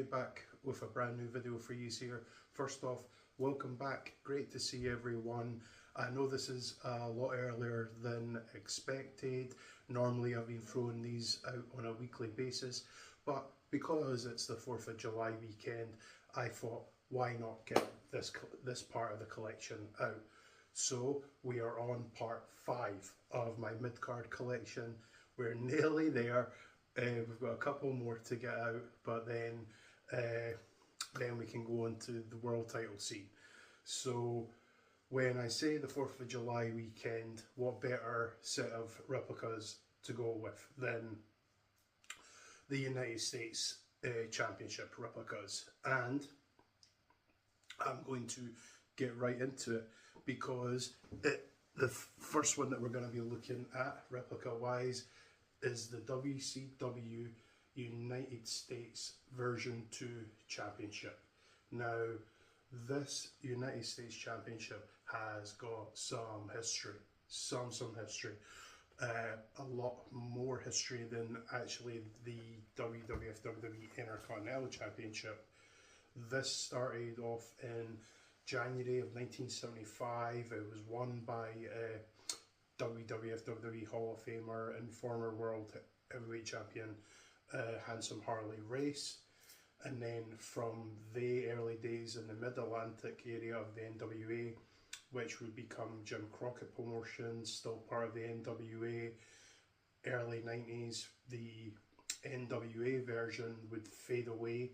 straight back with a brand new video for you here. First off, welcome back, great to see everyone. I know this is a lot earlier than expected. Normally I've been throwing these out on a weekly basis, but because it's the 4th of July weekend, I thought why not get this part of the collection out. So we are on part 5 of my Midcard collection. We're nearly there. We've got a couple more to get out, but then we can go into the world title scene. So when I say the 4th of July weekend, what better set of replicas to go with than the United States Championship replicas? And I'm going to get right into it because the first one that we're going to be looking at replica wise is the WCW United States version 2 Championship. Now this United States Championship has got some history, some history, a lot more history than actually the WWF WWE Intercontinental Championship. This started off in January of 1975. It was won by WWF WWE Hall of Famer and former World Heavyweight Champion Handsome Harley Race. And then from the early days in the Mid-Atlantic area of the NWA, which would become Jim Crockett Promotions, still part of the NWA, early 90s, the NWA version would fade away,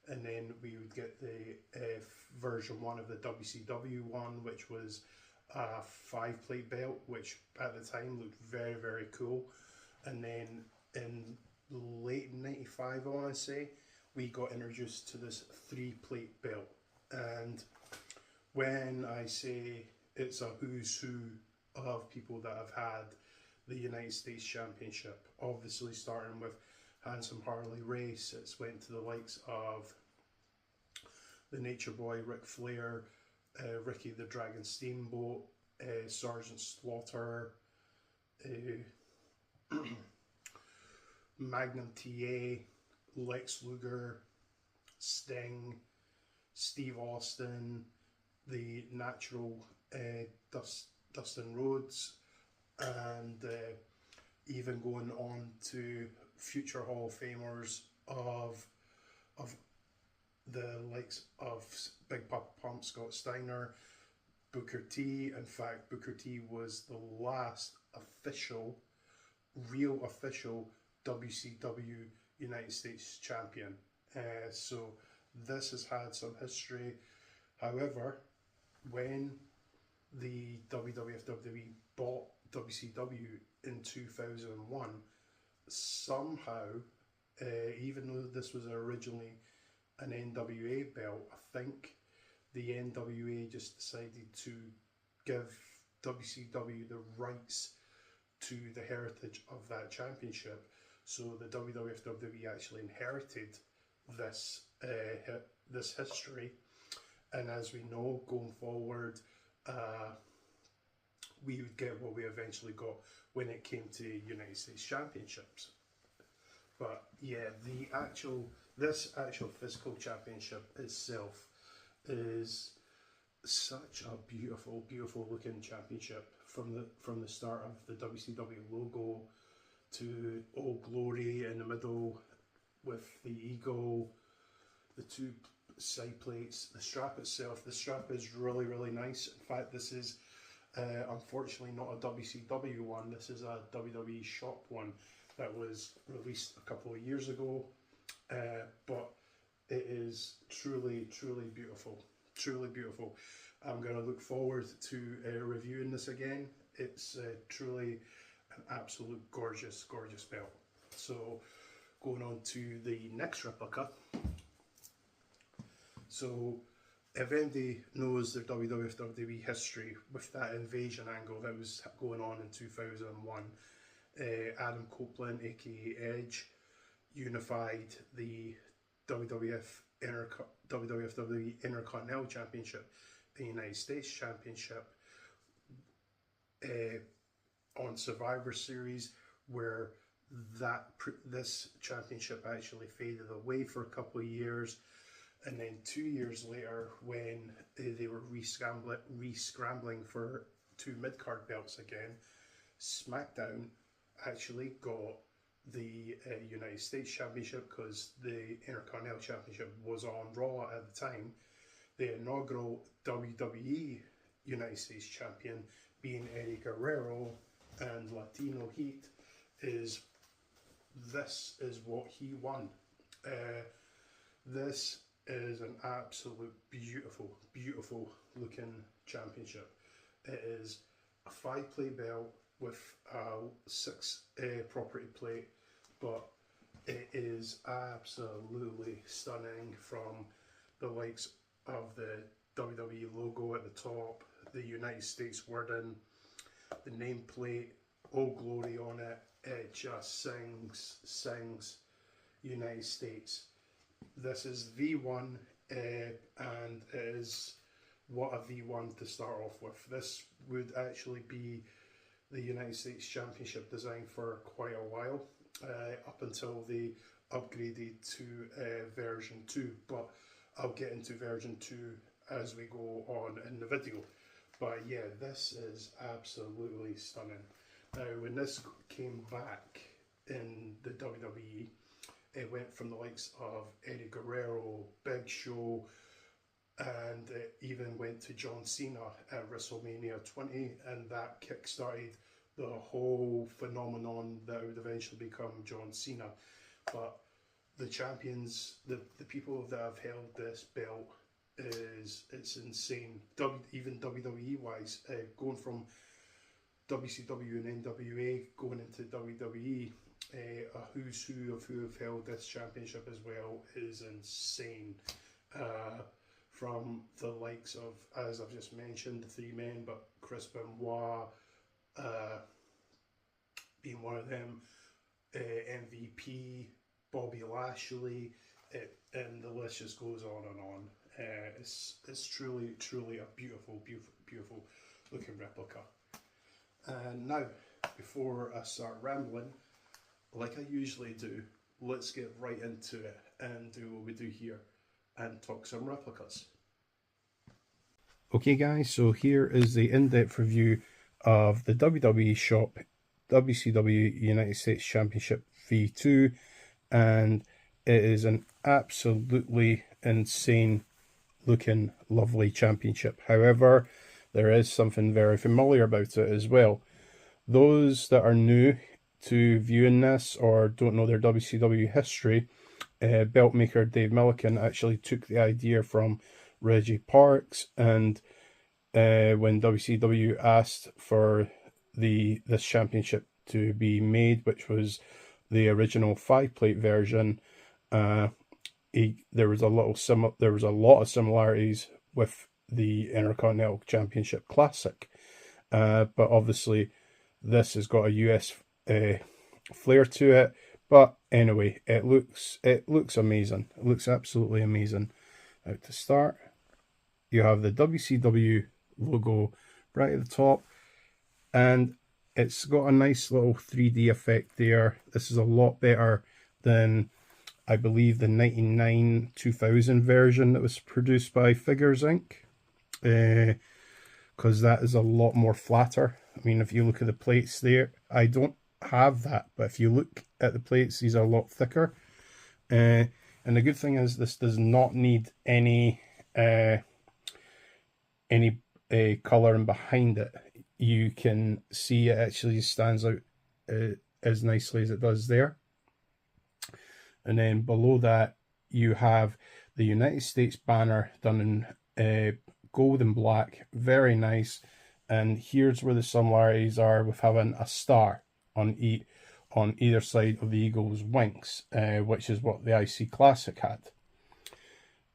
and then we would get the version 1 of the WCW one, which was a 5-plate belt, which at the time looked very, very cool. And then in late 95, I want to say, we got introduced to this 3-plate belt. And when I say it's a who's who of people that have had the United States Championship, obviously starting with Handsome Harley Race, it's went to the likes of the Nature Boy Ric Flair, Ricky the Dragon Steamboat, Sergeant Slaughter, Magnum TA, Lex Luger, Sting, Steve Austin, the Natural Dustin Rhodes, and even going on to future Hall of Famers of the likes of Big Papa Pump Scott Steiner, Booker T. In fact, Booker T was the last real official WCW United States Champion. So this has had some history. However, when the WWF WWE bought WCW in 2001, somehow, even though this was originally an NWA belt, I think the NWA just decided to give WCW the rights to the heritage of that championship. So the WWF WWE actually inherited this this history, and as we know, going forward, we would get what we eventually got when it came to United States Championships. But yeah, this actual physical championship itself is such a beautiful looking championship, from the start of the WCW logo to Old Glory in the middle with the eagle, the 2 side plates, the strap itself. The strap is really nice. In fact, this is unfortunately not a WCW one. This is a WWE shop one that was released a couple of years ago, but it is truly beautiful, truly beautiful. I'm going to look forward to reviewing this again. It's truly an absolute gorgeous belt. So going on to the next replica. So if anybody knows the WWF WWE history with that invasion angle that was going on in 2001, Adam Copeland, aka Edge, unified the WWF WWE Intercontinental Championship, the United States Championship, on Survivor Series, where this championship actually faded away for a couple of years, and then 2 years later, when they were re-scrambling for 2 mid-card belts again, SmackDown actually got the United States Championship, because the Intercontinental Championship was on Raw at the time. The inaugural WWE United States Champion, being Eddie Guerrero and Latino Heat, this is what he won. This is an absolute beautiful looking championship. It is a 5-plate belt with a 6 property plate, but it is absolutely stunning, from the likes of the WWE logo at the top, the United States wording, the nameplate, Old Glory on it. It just sings United States. This is V1, and it is what a V1 to start off with. This would actually be the United States Championship design for quite a while, up until they upgraded to version 2, but I'll get into version 2 as we go on in the video. But yeah, this is absolutely stunning. Now, when this came back in the WWE, it went from the likes of Eddie Guerrero, Big Show, and it even went to John Cena at WrestleMania 20, and that kick-started the whole phenomenon that would eventually become John Cena. But the champions, the people that have held this belt, it's insane. Even WWE wise, going from WCW and NWA going into WWE, a who's who of who have held this championship as well is insane. From the likes of, as I've just mentioned, the 3 men, but Chris Benoit being one of them, MVP, Bobby Lashley, and the list just goes on and on. It's truly a beautiful looking replica. And now, before I start rambling, like I usually do, let's get right into it and do what we do here and talk some replicas. Okay guys, so here is the in-depth review of the WWE Shop WCW United States Championship V2, and it is an absolutely insane looking lovely championship. However, there is something very familiar about it as well. Those that are new to viewing this or don't know their WCW history, belt maker Dave Millican actually took the idea from Reggie Parks, and when WCW asked for this championship to be made, which was the original 5-plate version, there was a lot of similarities with the Intercontinental Championship Classic, but obviously this has got a US flair to it. But anyway, it looks amazing. It looks absolutely amazing. Now, to start, you have the WCW logo right at the top, and it's got a nice little 3D effect there. This is a lot better than, I believe, the 99-2000 version that was produced by Figures Inc. Because that is a lot more flatter. I mean, if you look at the plates there, I don't have that, but if you look at the plates, these are a lot thicker. And the good thing is, this does not need any colouring behind it. You can see it actually stands out as nicely as it does there. And then below that, you have the United States banner done in gold and black. Very nice. And here's where the similarities are with having a star on either side of the eagle's wings, which is what the IC Classic had.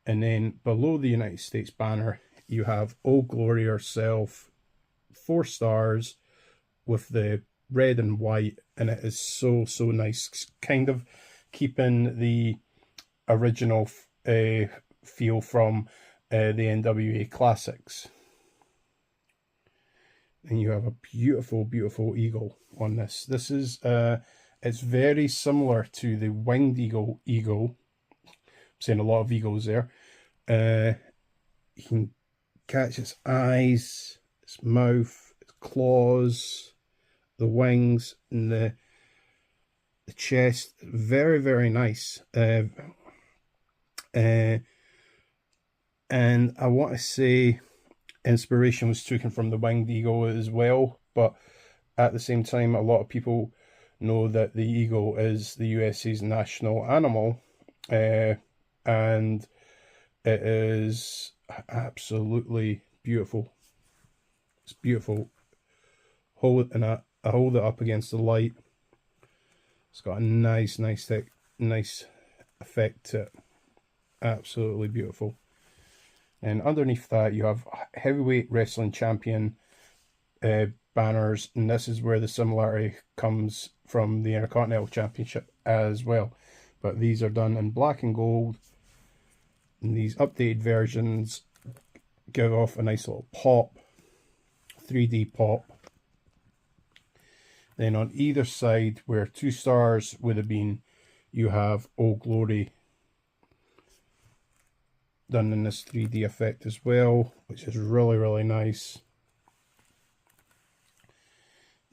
And then below the United States banner, you have Old Glory herself, 4 stars with the red and white, and it is so nice, kind of keeping the original feel from the NWA Classics. And you have a beautiful eagle on this. This is It's very similar to the winged eagle. I'm saying a lot of eagles there. You can catch its eyes, its mouth, its claws, the wings, and the chest. Very, very nice. And I want to say inspiration was taken from the winged eagle as well, but at the same time, a lot of people know that the eagle is the USA's national animal, and it is absolutely beautiful. It's beautiful. I hold it up against the light. It's got a nice effect to it. Absolutely beautiful. And underneath that, you have heavyweight wrestling champion banners, and this is where the similarity comes from the Intercontinental Championship as well. But these are done in black and gold, and these updated versions give off a nice little pop, 3D pop. Then on either side, where 2 stars would have been, you have Old Glory done in this 3D effect as well, which is really, really nice.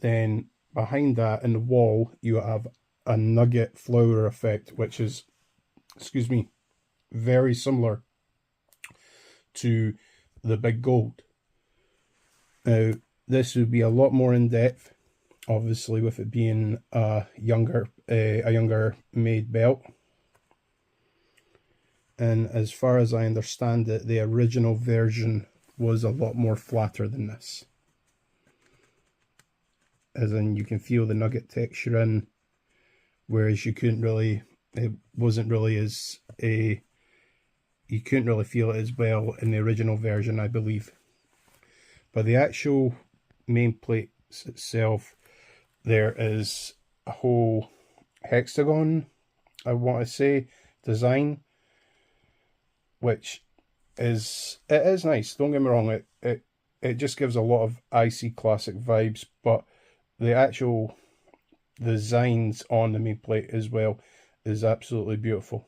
Then behind that in the wall, you have a nugget flower effect, which is, excuse me, very similar to the big gold. Now, this would be a lot more in depth, obviously, with it being a younger made belt. And as far as I understand it, the original version was a lot more flatter than this. As in, you can feel the nugget texture in, whereas you couldn't really, it wasn't really as you couldn't really feel it as well in the original version, I believe. But the actual main plate itself, there is a whole hexagon, I want to say, design, which is nice. Don't get me wrong, it just gives a lot of IC Classic vibes, but the actual designs on the main plate as well is absolutely beautiful.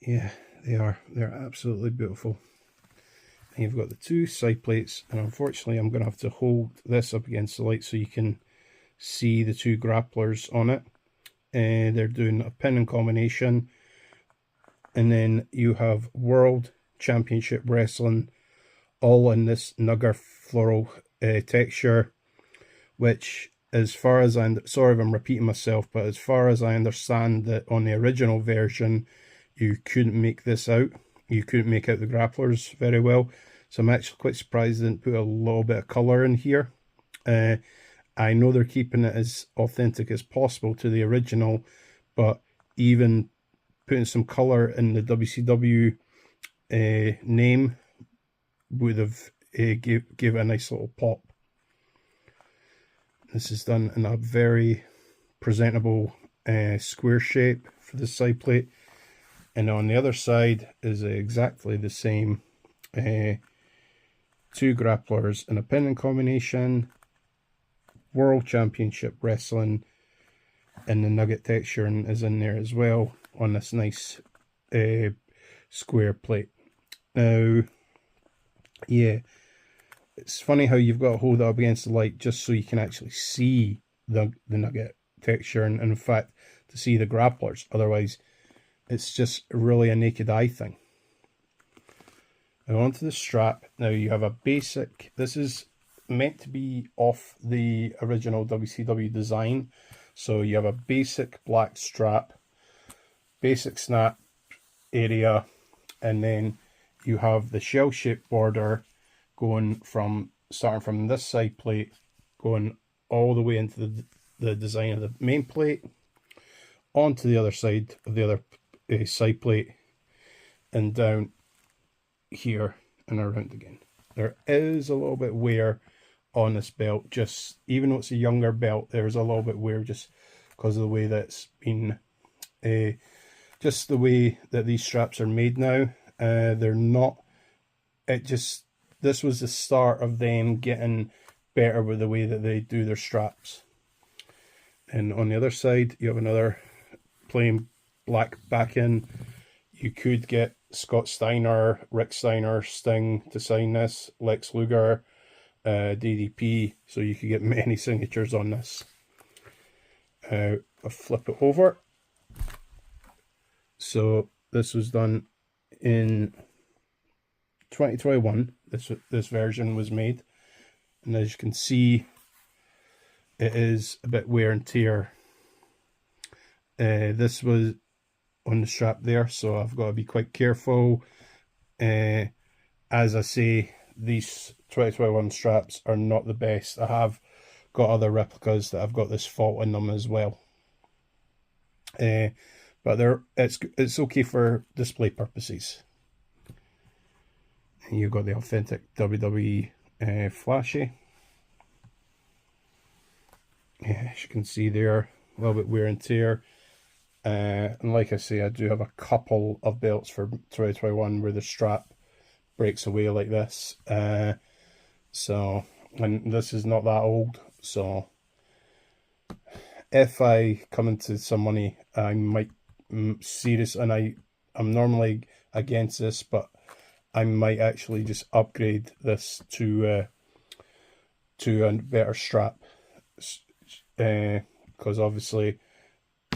Yeah, they're absolutely beautiful. And you've got the 2 side plates, and unfortunately I'm going to have to hold this up against the light so you can see the 2 grapplers on it. They're doing a pin and combination, and then you have World Championship Wrestling, all in this nugget floral texture, which, as far as sorry if I'm repeating myself, but as far as I understand that on the original version, you couldn't make this out. You couldn't make out the grapplers very well. So I'm actually quite surprised they didn't put a little bit of colour in here. I know they're keeping it as authentic as possible to the original, but even putting some colour in the WCW name would have give it a nice little pop. This is done in a very presentable square shape for the side plate. And on the other side is exactly the same. 2 grapplers and a pin and combination. World Championship Wrestling, and the nugget texture is in there as well on this nice square plate. Now, yeah, it's funny how you've got to hold it up against the light just so you can actually see the nugget texture, and in fact to see the grapplers. Otherwise, it's just really a naked eye thing. Now onto the strap. Now you have a basic, this is meant to be off the original WCW design. So you have a basic black strap, basic snap area, and then you have the shell-shaped border going from, starting from this side plate, going all the way into the design of the main plate, onto the other side of the other side plate, and down here and around again. There is a little bit wear on this belt, just even though it's a younger belt, there's a little bit wear just because of the way that's been just the way that these straps are made now. They're not, this was the start of them getting better with the way that they do their straps. And on the other side, you have another plain black back in. You could get Scott Steiner, Rick Steiner, Sting to sign this, Lex Luger, DDP, so you could get many signatures on this. I'll flip it over. So this was done in 2021. This version was made, and as you can see, it is a bit wear and tear. This was on the strap there, so I've got to be quite careful. As I say, these 2021 straps are not the best. I have got other replicas that have got this fault in them as well. But it's okay for display purposes. And you've got the authentic WWE flashy. Yeah, as you can see there, a little bit wear and tear. And like I say, I do have a couple of belts for 2021 where the strap breaks away like this. So, and this is not that old, so if I come into some money, I might serious, and I'm normally against this, but I might actually just upgrade this to a better strap, because obviously,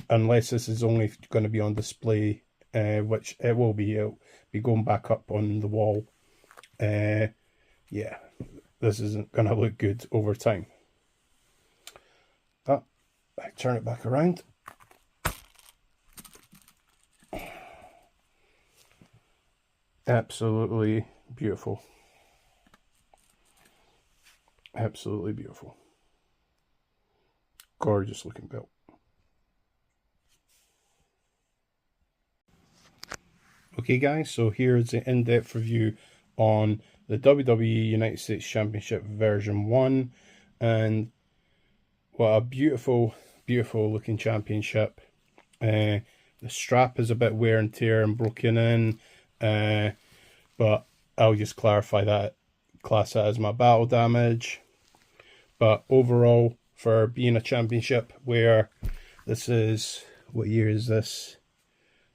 unless this is only going to be on display, which it will be, it'll be going back up on the wall. Yeah, this isn't going to look good over time. But I turn it back around. Absolutely beautiful. Absolutely beautiful. Gorgeous looking belt. Okay guys, so here's the in-depth review on the WWE United States Championship version 1, and what a beautiful, beautiful looking championship. The strap is a bit wear and tear and broken in, but I'll just clarify that, class that as my battle damage. But overall, for being a championship, where this is, what year is this?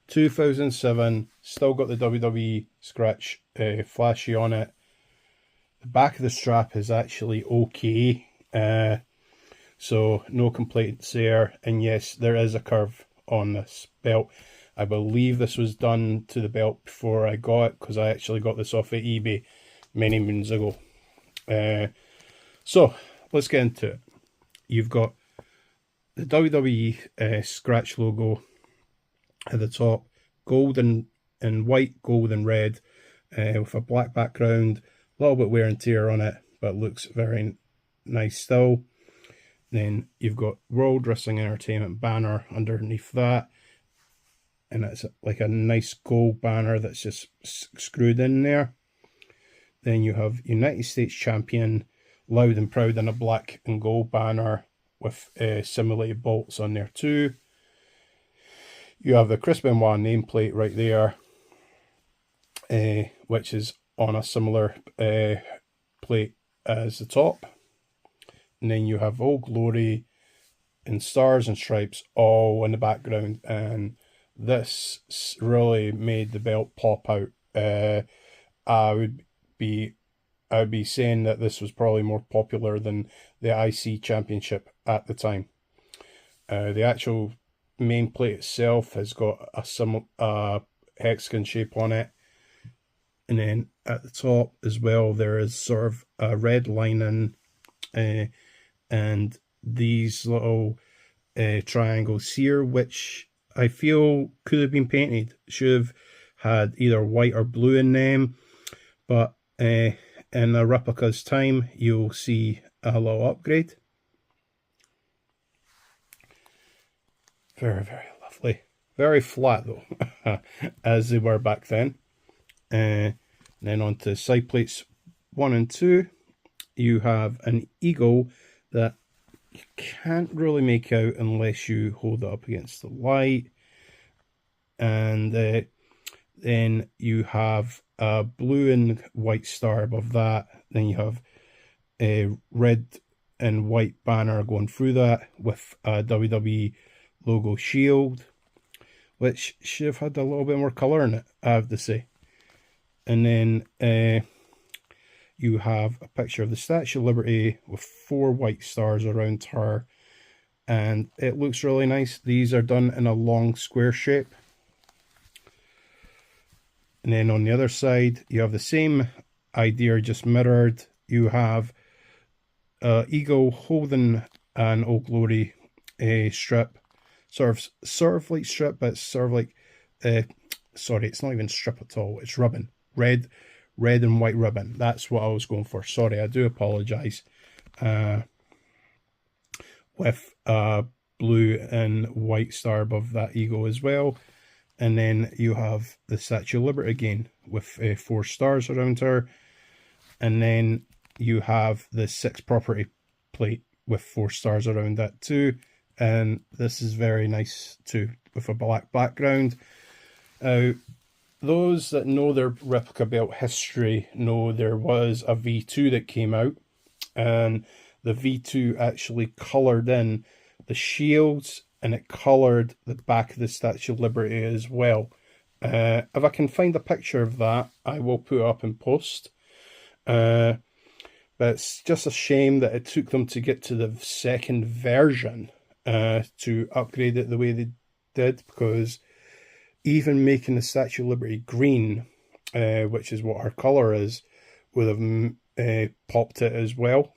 2007, still got the WWE scratch flashy on it. The back of the strap is actually okay, so no complaints there. And yes, there is a curve on this belt. I believe this was done to the belt before I got it, because I actually got this off of eBay many moons ago. So let's get into it. You've got the WWE scratch logo at the top, gold and white, gold and red, with a black background, a little bit wear and tear on it, but looks very nice still. Then you've got World Wrestling Entertainment banner underneath that, and it's like a nice gold banner that's just screwed in there. Then you have United States Champion, loud and proud, in a black and gold banner with simulated bolts on there too. You have the Chris Benoit nameplate right there, which is on a similar plate as the top. And then you have Old Glory and Stars and Stripes all in the background, and this really made the belt pop out. I would be saying that this was probably more popular than the IC Championship at the time. The actual main plate itself has got a hexagon shape on it, and then at the top as well there is sort of a red lining, and these little triangles here, which I feel could have been painted, should have had either white or blue in them, but in a replica's time you'll see a little upgrade. Very, very lovely. Very flat though, as they were back then. Then on to side plates 1 and 2. You have an eagle that you can't really make out unless you hold it up against the light. And Then you have a blue and white star above that. Then you have a red and white banner going through that with a WWE logo shield, which should have had a little bit more colour in it, I have to say. And then you have a picture of the Statue of Liberty with 4 white stars around her, and it looks really nice. These are done in a long square shape. And then on the other side, you have the same idea, just mirrored. You have eagle holding an Old Glory strip, sort of like strip, but it's sort of like, sorry, it's not even strip at all. It's ribbon, red and white ribbon. That's what I was going for. Sorry, I do apologise. With a blue and white star above that eagle as well. And then you have the Statue of Liberty again with 4 stars around her. And then you have the 6 property plate with 4 stars around that too. And this is very nice too, with a black background. Those that know their replica belt history know there was a V2 that came out, and the V2 actually coloured in the shields, and it coloured the back of the Statue of Liberty as well. If I can find a picture of that, I will put it up in post. But it's just a shame that it took them to get to the second version to upgrade it the way they did, because even making the Statue of Liberty green, which is what her colour is, would have popped it as well.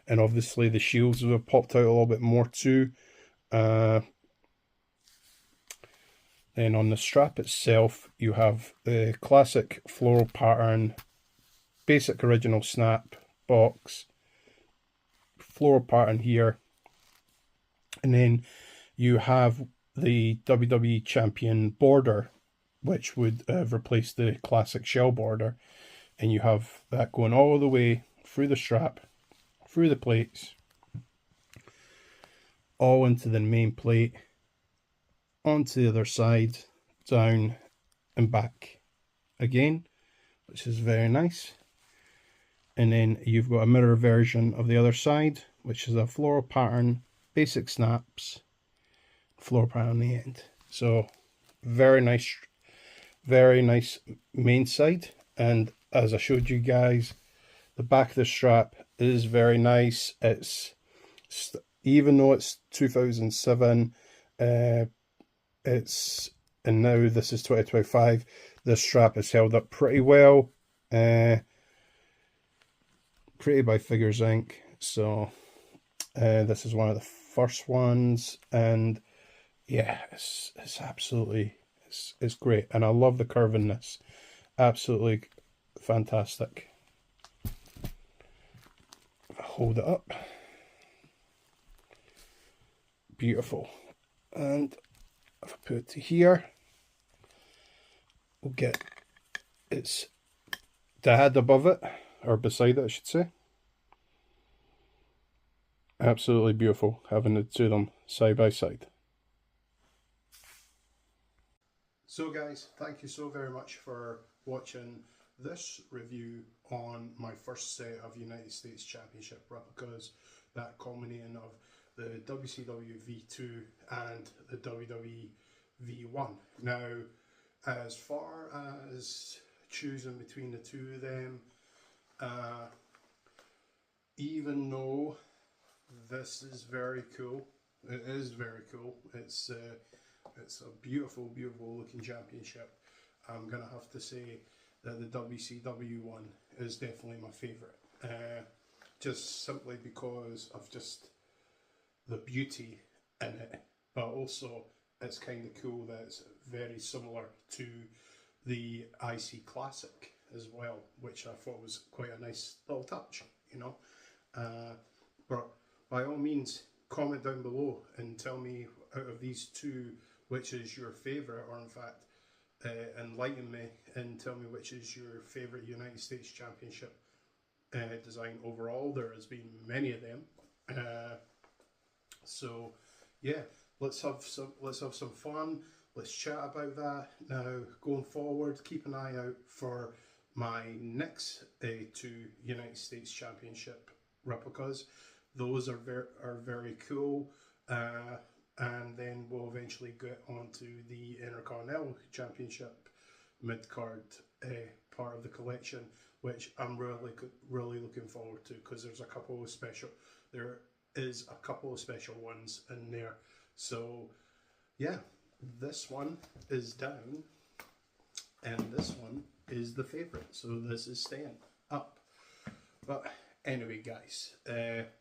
And obviously the shields would have popped out a little bit more too. Then on the strap itself, you have the classic floral pattern, basic original snap box, floral pattern here. And then you have the WWE Champion border, which would replace the classic shell border. And you have that going all the way through the strap, through the plates, all into the main plate, onto the other side, down and back again, which is very nice. And then you've got a mirror version of the other side, which is a floral pattern, basic snaps, floral pattern on the end. So very nice main side. And as I showed you guys, the back of the strap is very nice. It's, even though it's 2007, it's, and now this is 2025, this strap is held up pretty well. Created by Figures Inc. So this is one of the first ones, and yeah, it's absolutely, it's great, and I love the curve in this. Absolutely fantastic. If I hold it up, beautiful. And if I put it to here, we'll get its dad above it, or beside it I should say. Absolutely beautiful having the two of them side by side. So guys, thank you so very much for watching this review on my first set of United States Championship replicas, that culminating of the WCW V2 and the WWE V1. Now, as far as choosing between the two of them, even though this is very cool, it is very cool, it's a beautiful looking championship, I'm gonna have to say that the WCW one is definitely my favourite, just simply because of just the beauty in it, but also it's kind of cool that it's very similar to the IC Classic as well, which I thought was quite a nice little touch, you know. But by all means, comment down below and tell me, out of these two, which is your favourite, or in fact enlighten me and tell me which is your favourite United States Championship design overall. There has been many of them, so yeah, let's have some fun. let's chat about that. Now, going forward, keep an eye out for my next two United States Championship replicas. Those are very cool. And then we'll eventually get onto the Intercontinental Championship mid-card part of the collection, which I'm really looking forward to, because there is a couple of special ones in there. So yeah, this one is down and this one is the favorite, so this is staying up. But anyway, guys,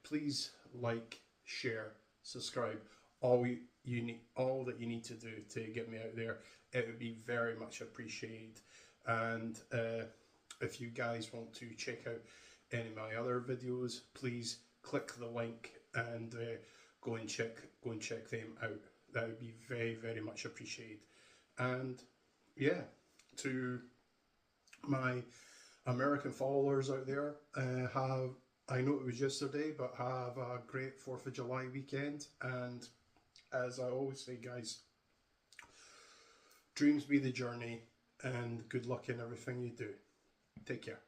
please like, share, subscribe. All that you need to do to get me out there, it would be very much appreciated. And if you guys want to check out any of my other videos, please click the link and go and check them out. That would be very much appreciated. And yeah, to my American followers out there, I know it was yesterday, but have a great 4th of July weekend. And as I always say, guys, dreams be the journey, and good luck in everything you do. Take care.